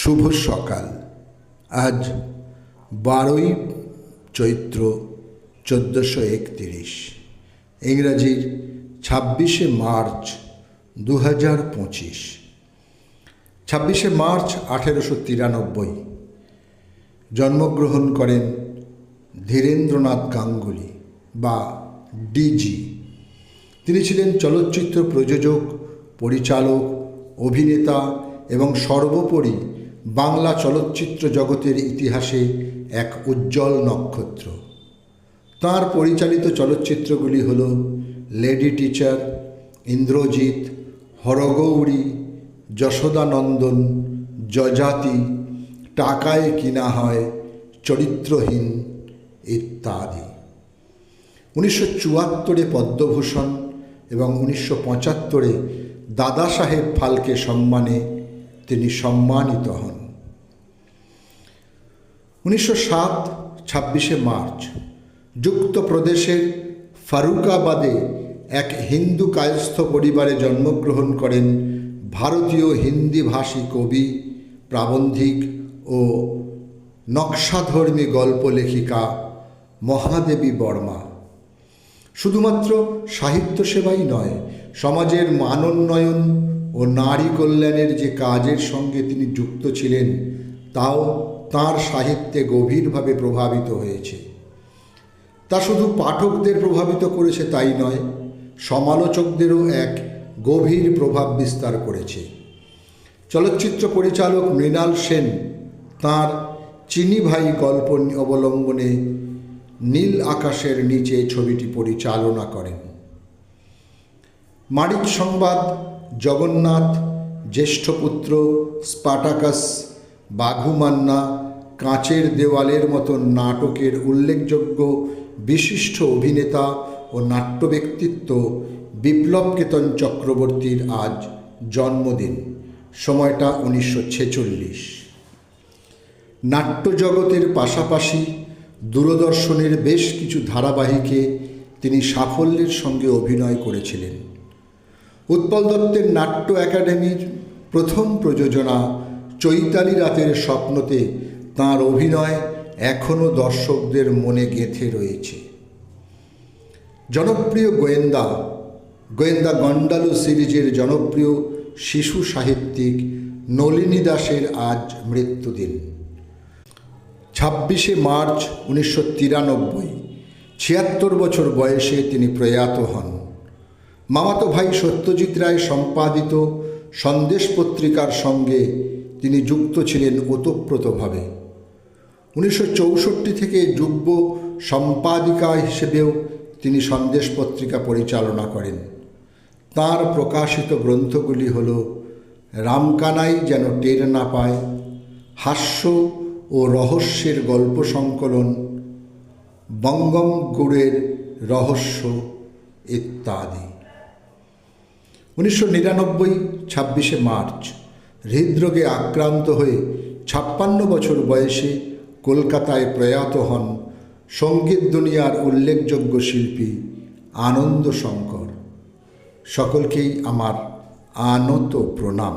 শুভ সকাল। আজ 12ই চৈত্র 1431, ইংরাজির 26শে March 2025। 26শে March 1893 জন্মগ্রহণ করেন ধীরেন্দ্রনাথ গাঙ্গুলি বা ডিজি। তিনি ছিলেন চলচ্চিত্র প্রযোজক, পরিচালক, অভিনেতা এবং সর্বোপরি বাংলা চলচ্চিত্র জগতের ইতিহাসে এক উজ্জ্বল নক্ষত্র। তাঁর পরিচালিত চলচ্চিত্রগুলি হল লেডি টিচার, ইন্দ্রজিৎ, হরগৌরী, যশোদানন্দন, যযাতি, টাকায় কিনা হয়, চরিত্রহীন ইত্যাদি। 1974 পদ্মভূষণ এবং 1975 দাদা সাহেব ফালকে সম্মানে তিনি সম্মানিত হন। 1907 26শে মার্চ যুক্তপ্রদেশের ফারুকাবাদে এক হিন্দু কায়স্থ পরিবারে জন্মগ্রহণ করেন ভারতীয় হিন্দিভাষী কবি, প্রাবন্ধিক ও নকশাধর্মী গল্প লেখিকা মহাদেবী বর্মা। শুধুমাত্র সাহিত্য সেবাই নয়, সমাজের মানোন্নয়ন ও নারী কল্যাণের যে কাজের সঙ্গে তিনি যুক্ত ছিলেন তাও তাঁর সাহিত্যে গভীরভাবে প্রভাবিত হয়েছে। তা শুধু পাঠকদের প্রভাবিত করেছে তাই নয়, সমালোচকদেরও এক গভীর প্রভাব বিস্তার করেছে। চলচ্চিত্র পরিচালক মৃণাল সেন তাঁর চিনি ভাই গল্প অবলম্বনে নীল আকাশের নিচে ছবিটি পরিচালনা করেন। মানিক সংবাদ, জগন্নাথ, জ্যেষ্ঠপুত্র, স্পাটাকাস, বাঘুমান্না, কাঁচের দেওয়ালের মতো নাটকের উল্লেখযোগ্য বিশিষ্ট অভিনেতা ও নাট্য ব্যক্তিত্ব বিপ্লবকেতন চক্রবর্তীর আজ জন্মদিন। সময়টা 1946। নাট্যজগতের পাশাপাশি দূরদর্শনের বেশ কিছু ধারাবাহিকে তিনি সাফল্যের সঙ্গে অভিনয় করেছিলেন। উৎপল দত্তের নাট্য একাডেমির প্রথম প্রযোজনা চৈতালি রাতের স্বপ্নতে তাঁর অভিনয় এখনও দর্শকদের মনে গেঁথে রয়েছে। জনপ্রিয় গোয়েন্দা গন্ডালু সিরিজের জনপ্রিয় শিশু সাহিত্যিক নলিনী দাসের আজ মৃত্যুদিন। 26শে মার্চ 1993, 76 বছর বয়সে তিনি প্রয়াত হন। মামাতো ভাই সত্যজিৎ রায় সম্পাদিত সন্দেশ পত্রিকার সঙ্গে তিনি যুক্ত ছিলেন ওতপ্রোতভাবে। 1964 থেকে যুগ্ম সম্পাদিকা হিসেবেও তিনি সন্দেশ পত্রিকা পরিচালনা করেন। তাঁর প্রকাশিত গ্রন্থগুলি হল রামকানাই যেন টের না পায়, হাস্য ও রহস্যের গল্প সংকলন, বঙ্গম গুড়ের রহস্য ইত্যাদি। 1999 26শে মার্চ হৃদরোগে আক্রান্ত হয়ে 56 বছর বয়সে কলকাতায় প্রয়াত হন সঙ্গীত দুনিয়ার উল্লেখযোগ্য শিল্পী আনন্দ শঙ্কর। সকলকেই আমার আনত প্রণাম।